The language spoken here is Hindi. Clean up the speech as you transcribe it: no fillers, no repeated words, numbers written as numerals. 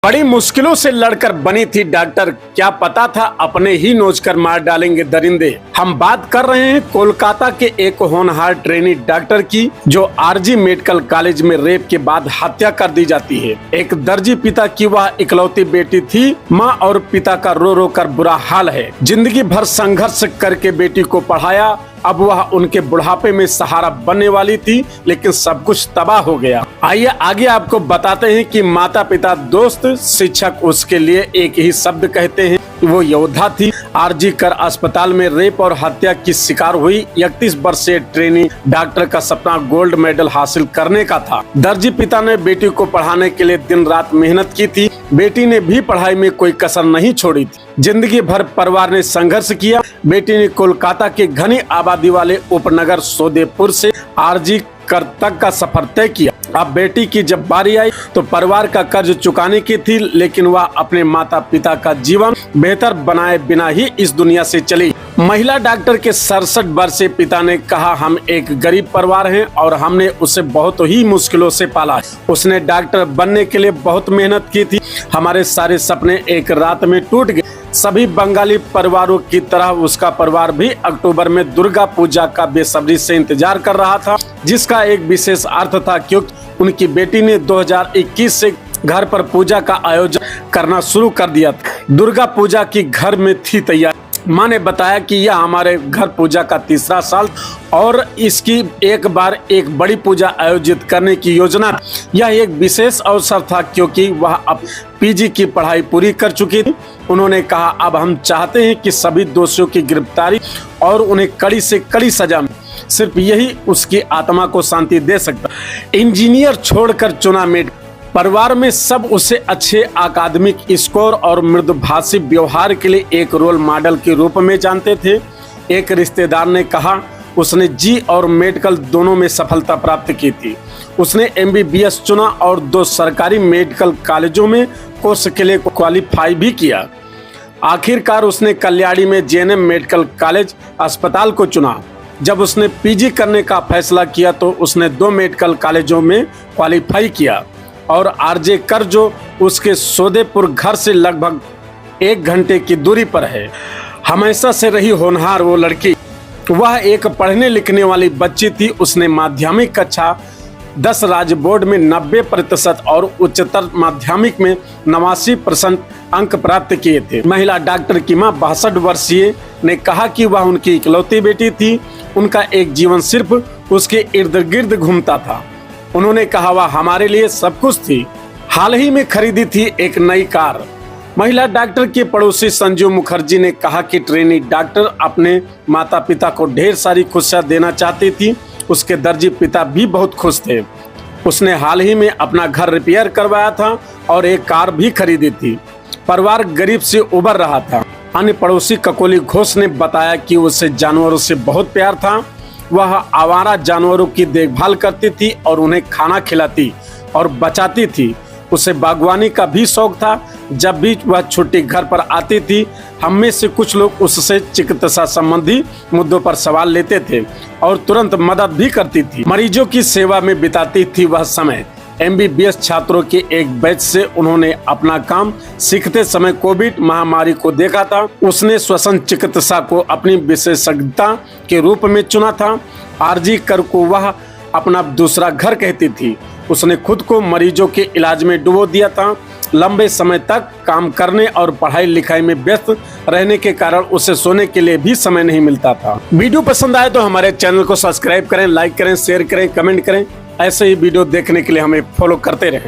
बड़ी मुश्किलों से लड़कर बनी थी डॉक्टर, क्या पता था अपने ही नोचकर मार डालेंगे दरिंदे। हम बात कर रहे हैं कोलकाता के एक होनहार ट्रेनी डॉक्टर की, जो आरजी मेडिकल कॉलेज में रेप के बाद हत्या कर दी जाती है। एक दर्जी पिता की वह इकलौती बेटी थी। माँ और पिता का रो रो कर बुरा हाल है। जिंदगी भर संघर्ष करके बेटी को पढ़ाया, अब वह उनके बुढ़ापे में सहारा बनने वाली थी, लेकिन सब कुछ तबाह हो गया। आइए आगे आपको बताते हैं कि माता पिता, दोस्त, शिक्षक उसके लिए एक ही शब्द कहते हैं, वो योद्धा थी। आरजी कर अस्पताल में रेप और हत्या की शिकार हुई 31 वर्षीय ट्रेनी डॉक्टर का सपना गोल्ड मेडल हासिल करने का था। दर्जी पिता ने बेटी को पढ़ाने के लिए दिन रात मेहनत की थी। बेटी ने भी पढ़ाई में कोई कसर नहीं छोड़ी थी। जिंदगी भर परिवार ने संघर्ष किया। बेटी ने कोलकाता के घनी आबादी वाले उपनगर सोदेपुर से आरजी कर तक का सफर तय किया। अब बेटी की जब बारी आई तो परिवार का कर्ज चुकाने की थी, लेकिन वह अपने माता पिता का जीवन बेहतर बनाए बिना ही इस दुनिया से चली। महिला डॉक्टर के 67 वर्षीय पिता ने कहा, हम एक गरीब परिवार हैं और हमने उसे बहुत ही मुश्किलों से पाला। उसने डॉक्टर बनने के लिए बहुत मेहनत की थी। हमारे सारे सपने एक रात में टूट गए। सभी बंगाली परिवारों की तरह उसका परिवार भी अक्टूबर में दुर्गा पूजा का बेसब्री से इंतजार कर रहा था, जिसका एक विशेष अर्थ था क्योंकि उनकी बेटी ने 2021 से घर पर पूजा का आयोजन करना शुरू कर दिया था। दुर्गा पूजा की घर में थी तैयारी। माँ ने बताया कि यह हमारे घर पूजा का तीसरा साल और इसकी एक बार एक बड़ी पूजा आयोजित करने की योजना थी। यह एक विशेष अवसर था क्योंकि वह अब पीजी की पढ़ाई पूरी कर चुकी थी। उन्होंने कहा, अब हम चाहते हैं कि सभी दोषियों की गिरफ्तारी और उन्हें कड़ी से कड़ी सजा मिले। सिर्फ यही उसकी आत्मा को शांति दे सकता। इंजीनियर छोड़कर चुना मेडिकल। परिवार में सब उसे अच्छे अकादमिक स्कोर और मृदुभाषी व्यवहार के लिए एक रोल मॉडल के रूप में जानते थे। एक रिश्तेदार ने कहा, उसने जी और मेडिकल दोनों में सफलता प्राप्त की थी। उसने एमबीबीएस चुना और 2 सरकारी मेडिकल कॉलेजों में कोर्स के लिए क्वालिफाई भी किया। आखिरकार उसने कल्याणी में जेएनएम मेडिकल कॉलेज अस्पताल को चुना। जब उसने पीजी करने का फैसला किया तो उसने 2 मेडिकल कॉलेजों में क्वालिफाई किया और आरजे कर, जो उसके सोदेपुर घर से लगभग 1 घंटे की दूरी पर है, हमेशा से रही होनहार वो लड़की। वह एक पढ़ने लिखने वाली बच्ची थी। उसने माध्यमिक कक्षा 10 राज्य बोर्ड में 90% और उच्चतर माध्यमिक में 89% अंक प्राप्त किए थे। महिला डॉक्टर की मां 62 वर्षीय ने कहा कि वह उनकी इकलौती बेटी थी। उनका एक जीवन सिर्फ उसके इर्द गिर्द घूमता था। उन्होंने कहा, वह हमारे लिए सब कुछ थी। हाल ही में खरीदी थी एक नई कार। महिला डॉक्टर के पड़ोसी संजू मुखर्जी ने कहा कि ट्रेनी डॉक्टर अपने माता पिता को ढेर सारी खुशियां देना चाहती थी। उसके दर्जी पिता भी बहुत खुश थे। उसने हाल ही में अपना घर रिपेयर करवाया था और एक कार भी खरीदी थी। परिवार गरीब से उबर रहा था। अन्य पड़ोसी ककोली घोष ने बताया कि उसे जानवरों से बहुत प्यार था। वह आवारा जानवरों की देखभाल करती थी और उन्हें खाना खिलाती और बचाती थी। उसे बागवानी का भी शौक था। जब भी वह छुट्टी घर पर आती थी, हम में से कुछ लोग उससे चिकित्सा संबंधी मुद्दों पर सवाल लेते थे और तुरंत मदद भी करती थी। मरीजों की सेवा में बिताती थी वह समय। एमबीबीएस छात्रों के एक बैच से उन्होंने अपना काम सीखते समय कोविड महामारी को देखा था। उसने श्वसन चिकित्सा को अपनी विशेषज्ञता के रूप में चुना था। आरजी कर को वह अपना दूसरा घर कहती थी। उसने खुद को मरीजों के इलाज में डुबो दिया था। लंबे समय तक काम करने और पढ़ाई लिखाई में व्यस्त रहने के कारण उसे सोने के लिए भी समय नहीं मिलता था। वीडियो पसंद आए तो हमारे चैनल को सब्सक्राइब करें, लाइक करें, शेयर करें, कमेंट करें। ऐसे ही वीडियो देखने के लिए हमें फॉलो करते रहें।